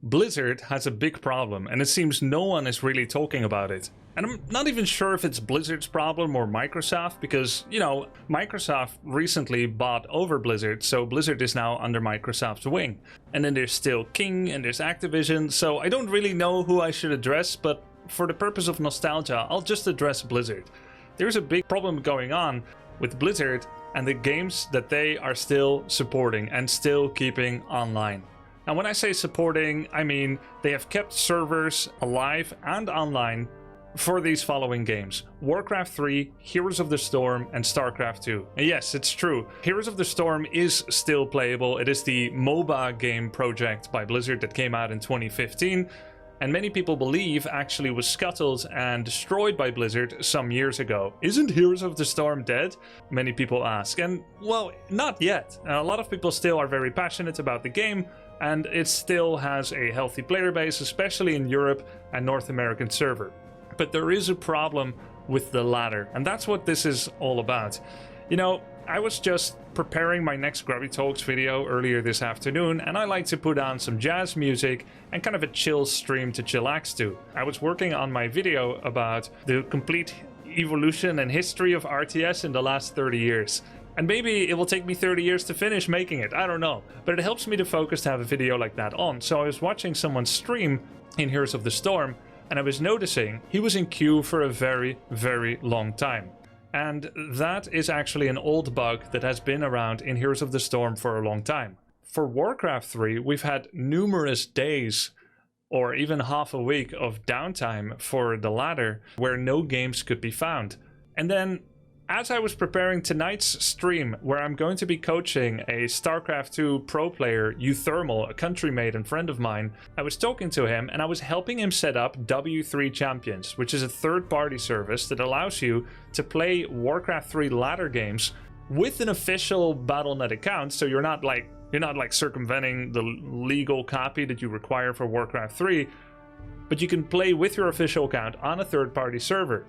Blizzard has a big problem, and it seems no one is really talking about it. And I'm not even sure if it's Blizzard's problem or Microsoft, because, you know, Microsoft recently bought over Blizzard, so Blizzard is now under Microsoft's wing. And then there's still King, and there's Activision, so I don't really know who I should address, but for the purpose of nostalgia, I'll just address Blizzard. There's a big problem going on with Blizzard and the games that they are still supporting and still keeping online. And when I say supporting, I mean they have kept servers alive and online for these following games: Warcraft 3, Heroes of the Storm, and Starcraft 2. And yes, it's true, Heroes of the Storm is still playable. It is the MOBA game project by Blizzard that came out in 2015, and many people believe actually was scuttled and destroyed by Blizzard some years ago. Isn't Heroes of the Storm dead? Many people ask, and well, not yet. A lot of people still are very passionate about the game, and it still has a healthy player base, especially in Europe and North American server. But there is a problem with the ladder, and that's what this is all about. You know, I was just preparing my next Grubby Talks video earlier this afternoon, and I like to put on some jazz music and kind of a chill stream to chillax to. I was working on my video about the complete evolution and history of RTS in the last 30 years. And maybe it will take me 30 years to finish making it, I don't know. But it helps me to focus to have a video like that on. So I was watching someone stream in Heroes of the Storm, and I was noticing he was in queue for a very, very long time. And that is actually an old bug that has been around in Heroes of the Storm for a long time. For Warcraft 3, we've had numerous days or even half a week of downtime for the ladder where no games could be found. And then, as I was preparing tonight's stream, where I'm going to be coaching a Starcraft 2 pro player, uThermal, a countrymate and friend of mine, I was talking to him and I was helping him set up W3 Champions, which is a third-party service that allows you to play Warcraft 3 ladder games with an official Battle.net account, so you're not like circumventing the legal copy that you require for Warcraft 3, but you can play with your official account on a third-party server.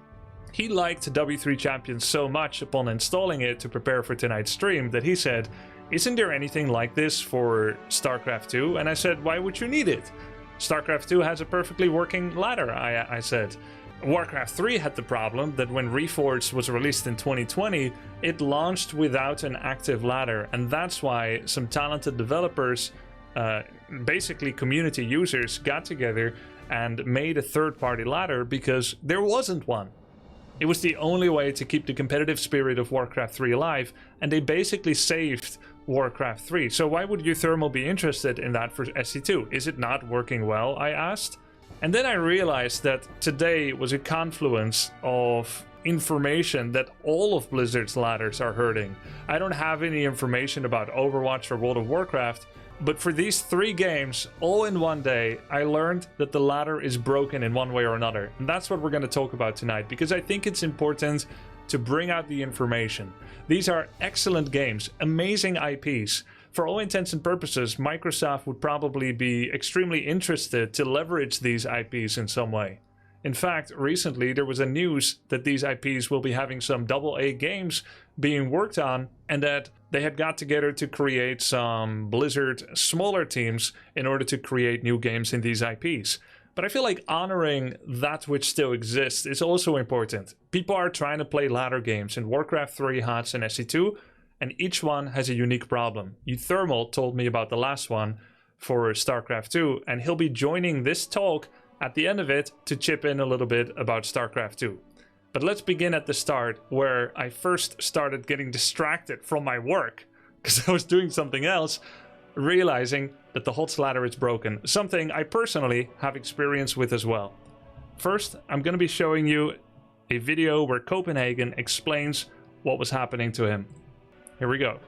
He liked W3 Champions so much upon installing it to prepare for tonight's stream that he said, "Isn't there anything like this for StarCraft 2? And I said, "Why would you need it? StarCraft 2 has a perfectly working ladder," I said. Warcraft 3 had the problem that when Reforged was released in 2020, it launched without an active ladder, and that's why some talented developers, basically community users, got together and made a third-party ladder because there wasn't one. It was the only way to keep the competitive spirit of Warcraft 3 alive, and they basically saved Warcraft 3. So why would uThermal be interested in that for SC2? Is it not working well, I asked. And then I realized that today was a confluence of information that all of Blizzard's ladders are hurting. I don't have any information about Overwatch or World of Warcraft, but for these 3 games, all in one day, I learned that the ladder is broken in one way or another. And that's what we're going to talk about tonight, because I think it's important to bring out the information. These are excellent games, amazing IPs. For all intents and purposes, Microsoft would probably be extremely interested to leverage these IPs in some way. In fact, recently there was a news that these IPs will be having some AA games being worked on, and that they had got together to create some Blizzard smaller teams in order to create new games in these IPs. But I feel like honoring that which still exists is also important. People are trying to play ladder games in Warcraft 3, HOTS, and SC2, and each one has a unique problem. uThermal told me about the last one for StarCraft 2, and he'll be joining this talk at the end of it to chip in a little bit about StarCraft 2. But let's begin at the start, where I first started getting distracted from my work because I was doing something else, realizing that the HOTS ladder is broken, something I personally have experience with as well. First, I'm going to be showing you a video where Copenhagen explains what was happening to him. Here we go.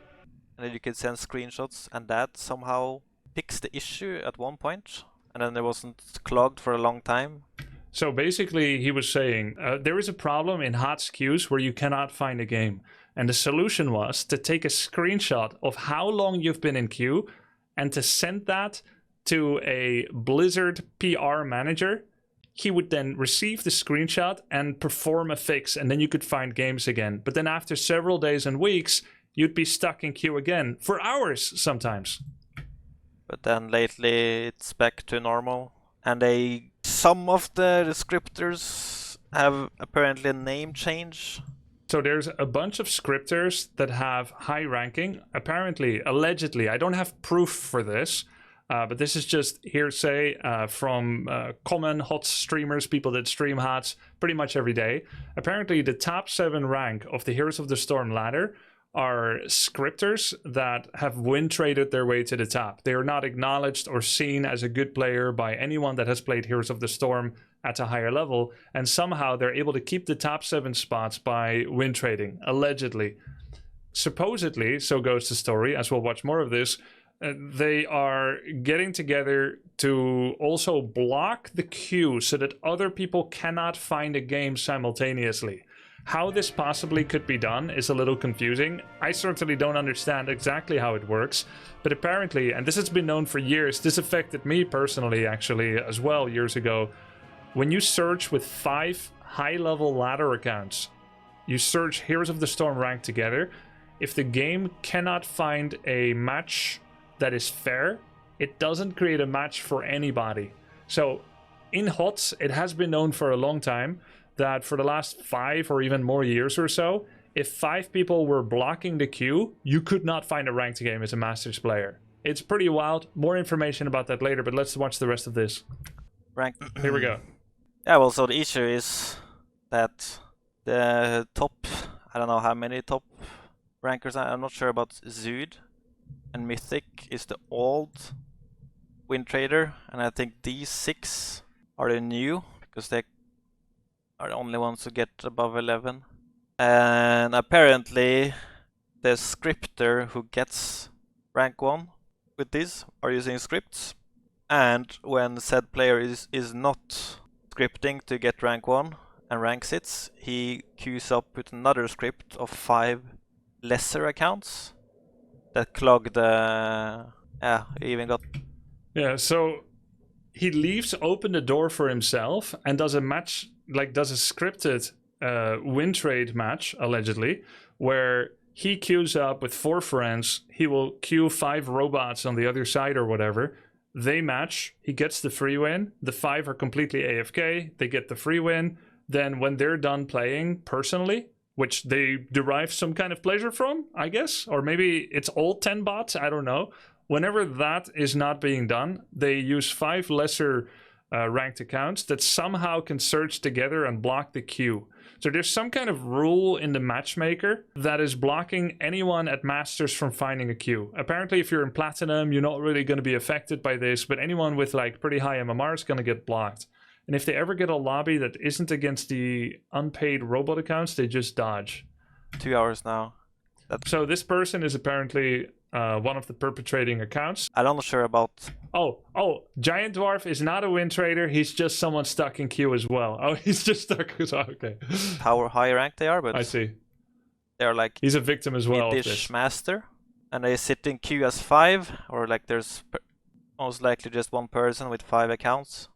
And then you could send screenshots, and that somehow fixed the issue at one point, and then it wasn't clogged for a long time. So basically he was saying there is a problem in HOTS queues where you cannot find a game. And the solution was to take a screenshot of how long you've been in queue and to send that to a Blizzard PR manager. He would then receive the screenshot and perform a fix, and then you could find games again. But then after several days and weeks, you'd be stuck in queue again for hours sometimes. but then lately it's back to normal. And some of the scripters have apparently a name change. So there's a bunch of scripters that have high ranking. Apparently, allegedly, I don't have proof for this, but this is just hearsay from common HOTS streamers, people that stream HOTS pretty much every day. Apparently, the top 7 rank of the Heroes of the Storm ladder are scripters that have win traded their way to the top. They are not acknowledged or seen as a good player by anyone that has played Heroes of the Storm at a higher level, and somehow they're able to keep the top 7 spots by win trading, allegedly. Supposedly, so goes the story, as we'll watch more of this, they are getting together to also block the queue so that other people cannot find a game simultaneously. How this possibly could be done is a little confusing. I certainly don't understand exactly how it works, but apparently, and this has been known for years, this affected me personally actually as well years ago. When you search with 5 high-level ladder accounts, you search Heroes of the Storm rank together, if the game cannot find a match that is fair, it doesn't create a match for anybody. So in HOTS, it has been known for a long time that for the last 5 or even more years or so, if 5 people were blocking the queue, you could not find a ranked game as a Masters player. It's pretty wild. More information about that later, but let's watch the rest of this. Rank. Here we go. Yeah, well, so the issue is that the top, I don't know how many top rankers, I'm not sure about Zood, and Mythic is the old win trader, and I think these 6 are the new, because they are the only ones who get above 11. And apparently the scripter who gets rank 1 with this are using scripts, and when said player is not scripting to get rank 1 and rank sits, he queues up with another script of 5 lesser accounts that clog the... he even got... Yeah, so he leaves open the door for himself and does a match, like does a scripted win trade match, allegedly, where he queues up with 4 friends, he will queue 5 robots on the other side or whatever, they match, he gets the free win, the 5 are completely AFK, they get the free win, then when they're done playing personally, which they derive some kind of pleasure from, I guess, or maybe it's all 10 bots, I don't know. Whenever that is not being done, they use 5 lesser ranked accounts that somehow can search together and block the queue. So there's some kind of rule in the matchmaker that is blocking anyone at Masters from finding a queue. Apparently, if you're in Platinum, you're not really going to be affected by this, but anyone with like pretty high MMR is going to get blocked. And if they ever get a lobby that isn't against the unpaid robot accounts, they just dodge. 2 hours now. So this person is apparently one of the perpetrating accounts. I'm not sure about... Oh, Giant Dwarf is not a win trader. He's just someone stuck in queue as well. Oh, he's just stuck as well. Okay. How high ranked they are, but... I see. They're like... He's a victim as well of mid-ish this. master. And they sit in queue as 5, or like there's most likely just one person with 5 accounts.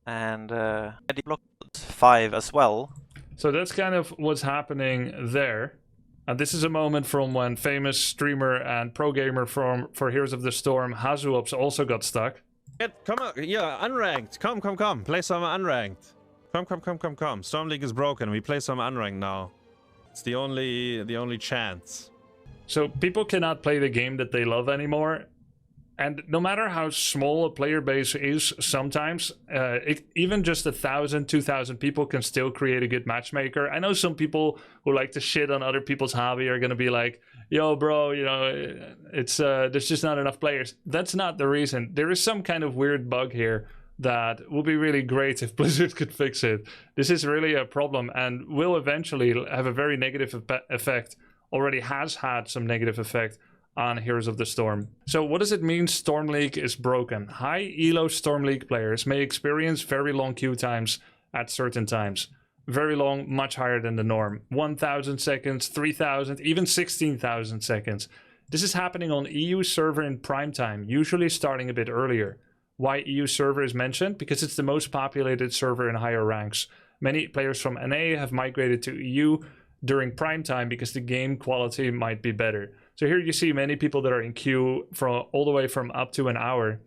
And they blocked 5 as well. So that's kind of what's happening there. And this is a moment from when famous streamer and pro gamer for Heroes of the Storm, Hazuops, also got stuck. Come on, yeah, unranked. Come. Play some unranked. Come. Storm League is broken. We play some unranked now. It's the only chance. So people cannot play the game that they love anymore. And no matter how small a player base is, sometimes even just 1,000, 2,000 people can still create a good matchmaker. I know some people who like to shit on other people's hobby are going to be like, yo, bro, you know, it's there's just not enough players. That's not the reason. There is some kind of weird bug here that would be really great if Blizzard could fix it. This is really a problem and will eventually have a very negative effect, already has had some negative effect on Heroes of the Storm. So what does it mean Storm League is broken? High elo Storm League players may experience very long queue times at certain times. Very long, much higher than the norm. 1,000 seconds, 3,000, even 16,000 seconds. This is happening on EU server in prime time, usually starting a bit earlier. Why EU server is mentioned? Because it's the most populated server in higher ranks. Many players from NA have migrated to EU during prime time because the game quality might be better. So here you see many people that are in queue from all the way from up to an hour.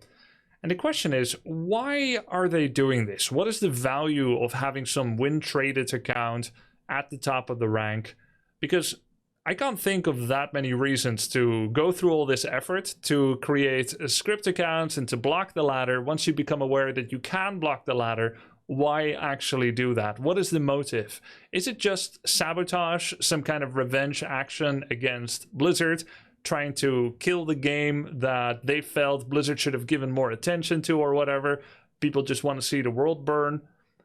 And the question is, why are they doing this? What is the value of having some win traded account at the top of the rank? Because I can't think of that many reasons to go through all this effort to create script accounts and to block the ladder. Once you become aware that you can block the ladder, why actually do that? What is the motive? Is it just sabotage, some kind of revenge action against Blizzard, trying to kill the game that they felt Blizzard should have given more attention to or whatever? People just want to see the world burn,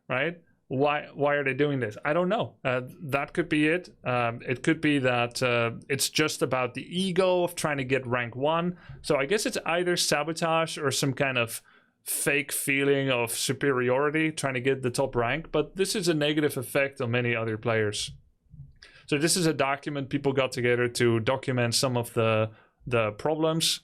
right? Why are they doing this? I don't know. That could be it. It could be that it's just about the ego of trying to get rank 1. So I guess it's either sabotage or some kind of fake feeling of superiority, trying to get the top rank. But this is a negative effect on many other players. So this is a document people got together to document some of the problems.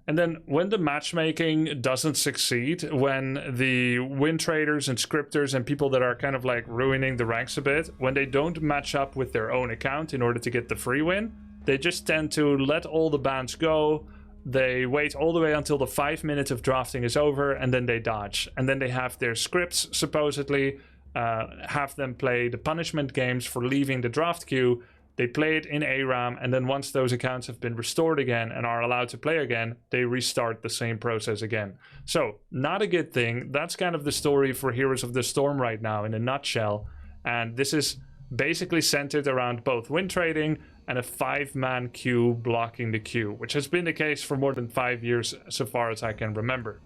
And then when the matchmaking doesn't succeed, when the win traders and scripters and people that are kind of like ruining the ranks a bit, when they don't match up with their own account in order to get the free win, they just tend to let all the bans go. They wait all the way until the 5 minutes of drafting is over, and then they dodge. And then they have their scripts supposedly have them play the punishment games for leaving the draft queue. They play it in ARAM, and then once those accounts have been restored again and are allowed to play again, they restart the same process again. So, not a good thing. That's kind of the story for Heroes of the Storm right now in a nutshell. And this is basically centered around both win trading and a 5-man queue blocking the queue, which has been the case for more than 5 years so far as I can remember.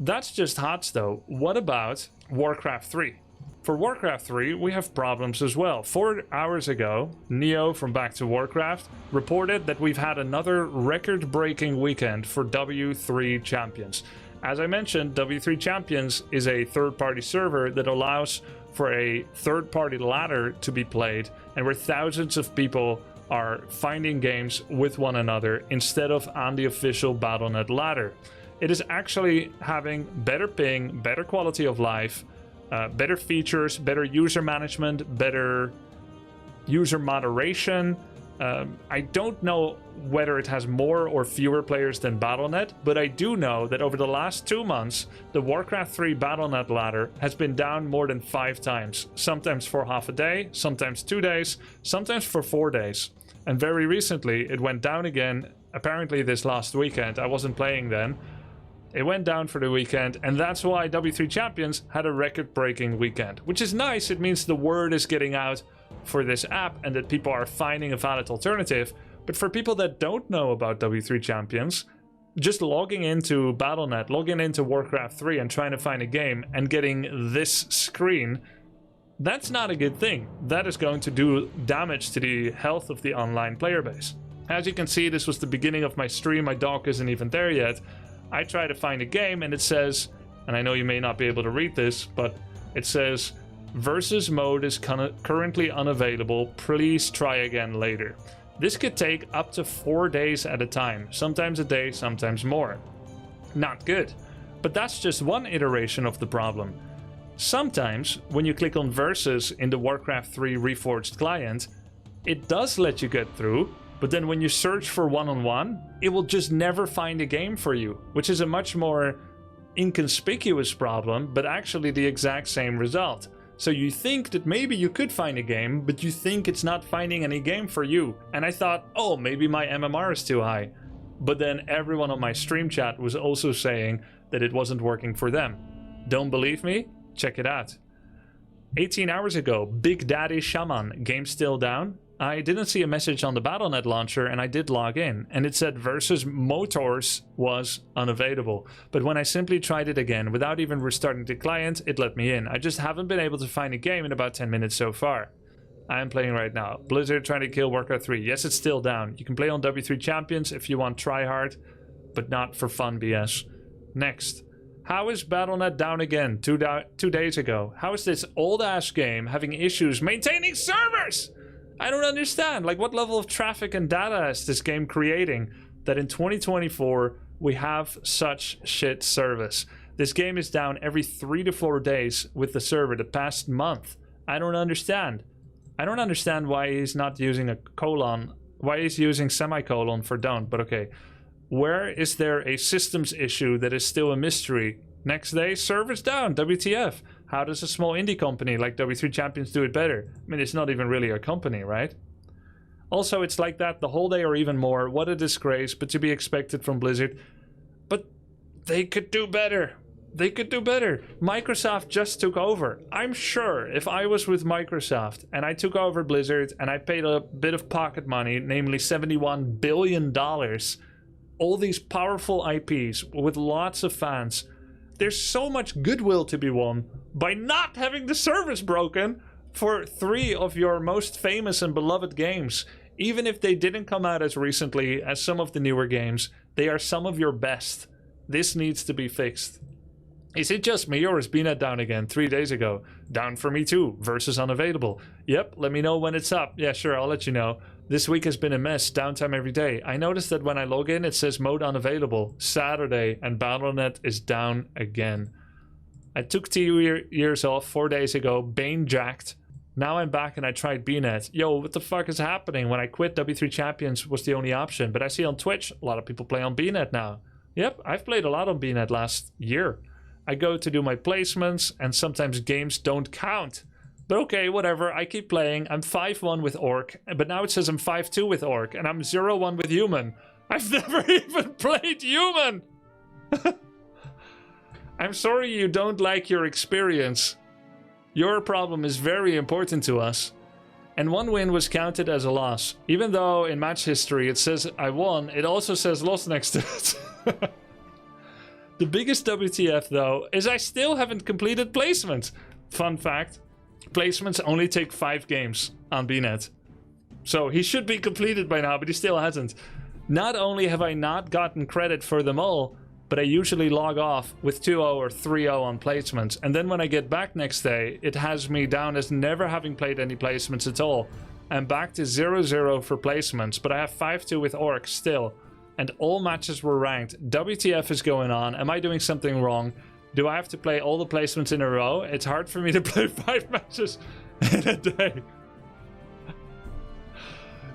That's just HOTS though. What about Warcraft 3? For Warcraft 3, we have problems as well. 4 hours ago, Neo from Back to Warcraft reported that we've had another record-breaking weekend for W3 Champions. As I mentioned, W3 Champions is a third-party server that allows for a third-party ladder to be played, and where thousands of people are finding games with one another instead of on the official Battle.net ladder. It is actually having better ping, better quality of life, better features, better user management, better user moderation. I don't know whether it has more or fewer players than Battle.net, but I do know that over the last 2 months, the Warcraft 3 Battle.net ladder has been down more than 5 times. Sometimes for half a day, sometimes 2 days, sometimes for 4 days. And very recently, it went down again, apparently this last weekend. I wasn't playing then. It went down for the weekend, and that's why W3 Champions had a record-breaking weekend. Which is nice, it means the word is getting out for this app and that people are finding a valid alternative. But for people that don't know about W3 Champions, just logging into Battle.net, logging into Warcraft 3 and trying to find a game and getting this screen, that's not a good thing. That is going to do damage to the health of the online player base. As you can see, this was the beginning of my stream. My dog isn't even there yet. I try to find a game and it says, and I know you may not be able to read this, but it says, versus mode is currently unavailable. Please try again later. This could take up to 4 days at a time, sometimes a day, sometimes more. Not good. But that's just one iteration of the problem. Sometimes, when you click on versus in the Warcraft 3 Reforged client, it does let you get through, but then when you search for one-on-one, it will just never find a game for you, which is a much more inconspicuous problem, but actually the exact same result. So you think that maybe you could find a game, but you think it's not finding any game for you. And I thought, oh, maybe my MMR is too high. But then everyone on my stream chat was also saying that it wasn't working for them. Don't believe me? Check it out. 18 hours ago, Big Daddy Shaman, game still down? I didn't see a message on the Battle.net launcher and I did log in and it said versus motors was unavailable. But when I simply tried it again without even restarting the client, it let me in. I just haven't been able to find a game in about 10 minutes so far. I am playing right now. Blizzard trying to kill Warcraft 3. Yes, it's still down. You can play on W3 Champions if you want try hard, but not for fun BS. Next. How is Battle.net down again 2 days ago? How is this old ass game having issues maintaining servers? I don't understand. Like, what level of traffic and data is this game creating that in 2024 we have such shit service? This game is down every 3 to 4 days with the server the past month. I don't understand. I don't understand why he's not using a colon, why he's using semicolon for don't, but okay. Where is there a systems issue that is still a mystery? Next day, servers down, WTF. How does a small indie company like W3 Champions do it better? I mean, it's not even really a company, right? Also, it's like that the whole day or even more. What a disgrace, but to be expected from Blizzard. But they could do better. They could do better. Microsoft just took over. I'm sure if I was with Microsoft and I took over Blizzard and I paid a bit of pocket money, namely $71 billion, all these powerful IPs with lots of fans, there's so much goodwill to be won by not having the servers broken for 3 of your most famous and beloved games. Even if they didn't come out as recently as some of the newer games, they are some of your best. This needs to be fixed. Is it just me, or is BNet down again 3 days ago? Down for me too, versus unavailable. Yep, let me know when it's up. Yeah, sure, I'll let you know. This week has been a mess, downtime every day. I noticed that when I log in, it says mode unavailable, Saturday, and Battle.net is down again. I took 2 years off 4 days ago, Bane jacked. Now I'm back and I tried BNet. Yo, what the fuck is happening? When I quit, W3 Champions was the only option. But I see on Twitch, a lot of people play on BNet now. Yep, I've played a lot on BNet last year. I go to do my placements, and sometimes games don't count. But okay, whatever, I keep playing. I'm 5-1 with Orc, but now it says I'm 5-2 with Orc, and I'm 0-1 with Human. I've never even played Human! I'm sorry you don't like your experience. Your problem is very important to us. And 1 win was counted as a loss. Even though in match history it says I won, it also says loss next to it. The biggest WTF though is I still haven't completed placements. Fun fact, placements only take 5 games on BNet. So he should be completed by now, but he still hasn't. Not only have I not gotten credit for them all, but I usually log off with 2-0 or 3-0 on placements. And then when I get back next day, it has me down as never having played any placements at all. I'm back to 0-0 for placements, but I have 5-2 with Orc still. And all matches were ranked. WTF is going on? Am I doing something wrong? Do I have to play all the placements in a row? It's hard for me to play 5 matches in a day.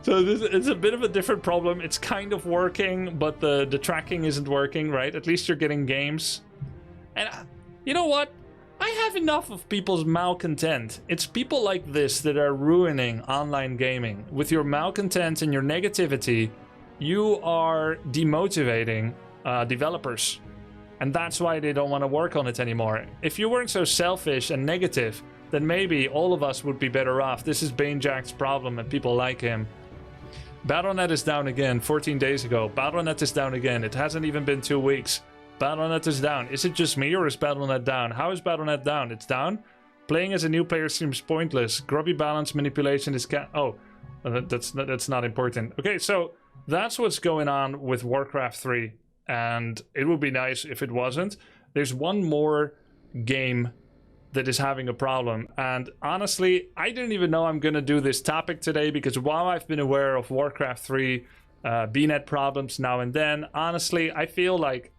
So it's a bit of a different problem. It's kind of working, but the tracking isn't working, right? At least you're getting games. And you know what? I have enough of people's malcontent. It's people like this that are ruining online gaming. With your malcontent and your negativity, you are demotivating developers. And that's why they don't want to work on it anymore. If you weren't so selfish and negative, then maybe all of us would be better off. This is Banejack's problem and people like him. Battle.net is down again 14 days ago. Battle.net is down again. It hasn't even been 2 weeks. Battle.net is down. Is it just me or is Battle.net down? How is Battle.net down? It's down? Playing as a new player seems pointless. Grubby balance manipulation is that's not important. Okay, so that's what's going on with Warcraft 3. And it would be nice if it wasn't. There's one more game that is having a problem. And honestly, I didn't even know I'm going to do this topic today, because while I've been aware of Warcraft 3 BNet problems now and then, honestly, I feel like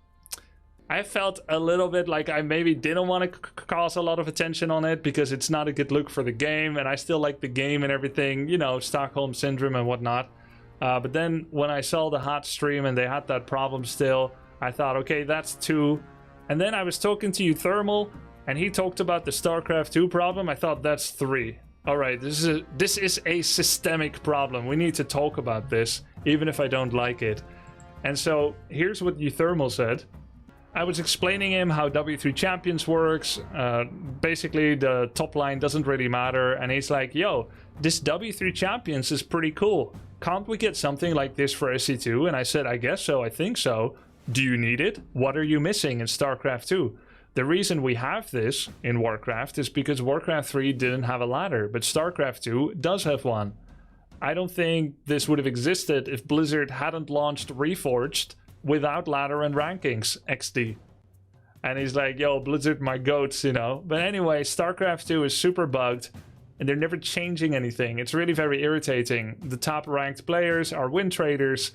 I felt a little bit like I maybe didn't want to cause a lot of attention on it, because it's not a good look for the game, and I still like the game and everything, you know, Stockholm Syndrome and whatnot. But then when I saw the hot stream and they had that problem still, I thought, okay, that's 2. And then I was talking to uThermal, and he talked about the Starcraft 2 problem. I thought that's 3. All right, this is a systemic problem. We need to talk about this, even if I don't like it. And so here's what uThermal said. I was explaining him how W3 Champions works. Basically, the top line doesn't really matter. And he's like, yo, this W3 Champions is pretty cool. Can't we get something like this for SC2? And I said, I guess so, I think so. Do you need it? What are you missing in StarCraft 2? The reason we have this in Warcraft is because Warcraft 3 didn't have a ladder, but StarCraft 2 does have one. I don't think this would have existed if Blizzard hadn't launched Reforged without ladder and rankings XD. And he's like, yo, Blizzard, my goats, you know. But anyway, StarCraft 2 is super bugged, and they're never changing anything. It's really very irritating. The top ranked players are win traders,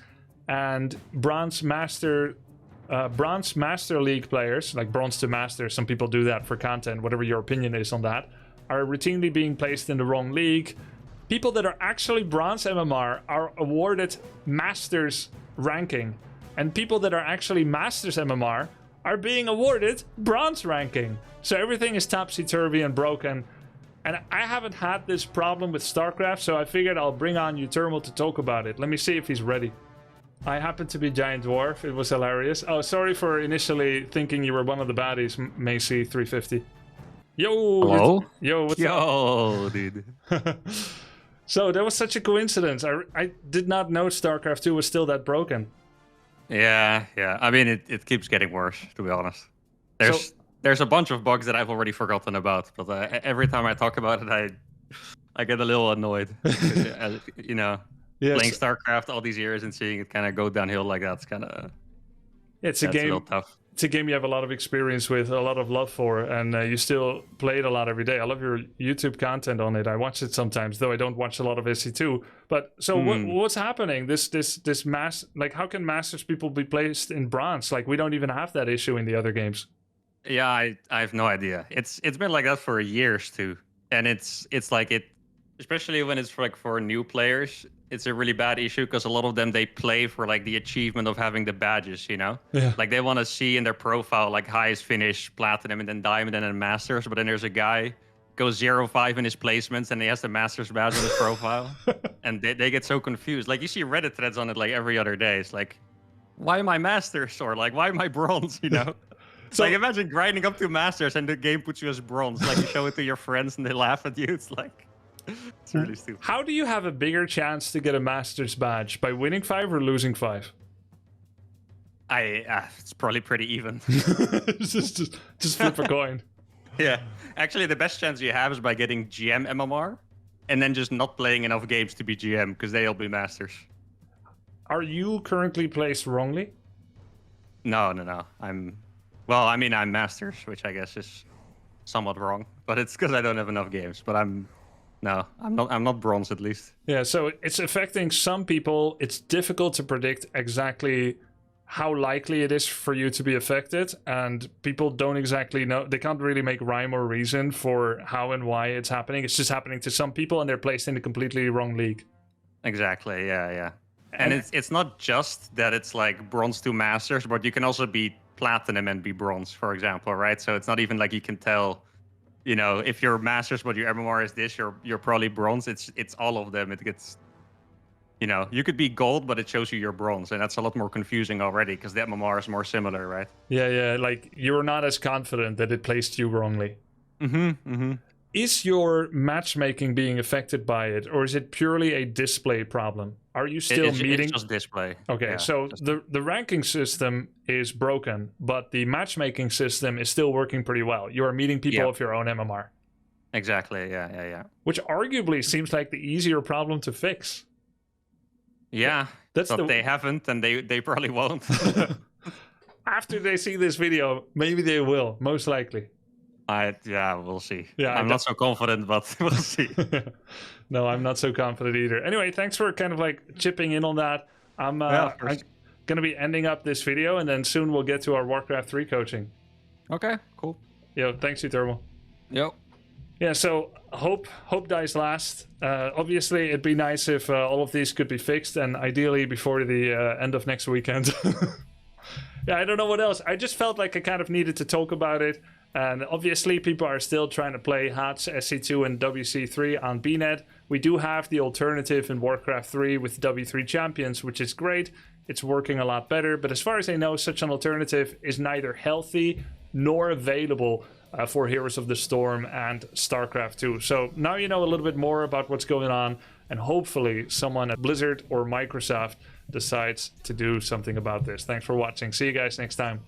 and Bronze Master League players, like Bronze to Master, some people do that for content, whatever your opinion is on that, are routinely being placed in the wrong league. People that are actually Bronze MMR are awarded Masters ranking. and people that are actually Masters MMR are being awarded bronze ranking. So everything is topsy-turvy and broken. And I haven't had this problem with Starcraft, so I figured I'll bring on uThermal to talk about it. Let me see if he's ready. I happen to be Giant Dwarf. It was hilarious. Oh, sorry for initially thinking you were one of the baddies, Macy 350. Yo! Hello? Yo, what's up? Yo, dude. So, that was such a coincidence. I did not know StarCraft 2 was still that broken. Yeah. I mean, it keeps getting worse, to be honest. There's a bunch of bugs that I've already forgotten about, but every time I talk about it, I get a little annoyed. You know, playing StarCraft all these years and seeing it kind of go downhill like that's kind of... It's a game. Tough. It's a game you have a lot of experience with, a lot of love for, and you still play it a lot every day. I love your YouTube content on it. I watch it sometimes, though I don't watch a lot of SC2. But so what's happening? This mass, like, how can Masters people be placed in bronze? Like, we don't even have that issue in the other games. Yeah, I have no idea. It's been like that for years too, and it's like it, especially when it's for new players. It's a really bad issue because a lot of them, they play for like the achievement of having the badges, you know? Yeah. Like they want to see in their profile like highest finish, platinum, and then diamond, and then masters. But then there's a guy goes 0-5 in his placements and he has the masters badge on his profile, and they get so confused. Like you see Reddit threads on it like every other day. It's like, why am I masters, or like why am I bronze? You know? So, like imagine grinding up to masters and the game puts you as bronze. Like you show it to your friends and they laugh at you. It's like. It's really stupid. How do you have a bigger chance to get a Masters badge? By winning 5 or losing 5? It's probably pretty even. just flip a coin. Yeah. Actually, the best chance you have is by getting GM MMR and then just not playing enough games to be GM because they'll be Masters. Are you currently placed wrongly? No. I'm Masters, which I guess is somewhat wrong. But it's because I don't have enough games. But I'm not bronze at least. Yeah, so it's affecting some people. It's difficult to predict exactly how likely it is for you to be affected, and people don't exactly know. They can't really make rhyme or reason for how and why it's happening. It's just happening to some people, and they're placed in a completely wrong league. Exactly, yeah. And it's not just that it's like bronze to masters, but you can also be platinum and be bronze, for example, right? So it's not even like you can tell, you know, if you're masters but your MMR is this, you're probably bronze. It's all of them. It gets, you know, you could be gold, but it shows you you're bronze, and that's a lot more confusing already because the MMR is more similar, right? Yeah, like you're not as confident that it placed you wrongly. Is your matchmaking being affected by it, or is it purely a display problem? Are you still meeting? It's just display. Okay, yeah, so the ranking system is broken, but the matchmaking system is still working pretty well. You are meeting people of your own MMR. Exactly, yeah. Which arguably seems like the easier problem to fix. Yeah, but they haven't, and they probably won't. After they see this video, maybe they will, most likely. We'll see. Yeah, I'm not so confident, but we'll see. No, I'm not so confident either. Anyway, thanks for kind of like chipping in on that. I'm going to be ending up this video, and then soon we'll get to our Warcraft 3 coaching. Okay, cool. Yo, thanks, uThermal. Yep. Yeah, so hope dies last. Obviously, it'd be nice if all of these could be fixed, and ideally before the end of next weekend. Yeah, I don't know what else. I just felt like I kind of needed to talk about it. And obviously, people are still trying to play HOTS, SC2, and WC3 on BNet. We do have the alternative in Warcraft 3 with W3 Champions, which is great. It's working a lot better. But as far as I know, such an alternative is neither healthy nor available for Heroes of the Storm and StarCraft 2. So now you know a little bit more about what's going on. And hopefully someone at Blizzard or Microsoft decides to do something about this. Thanks for watching. See you guys next time.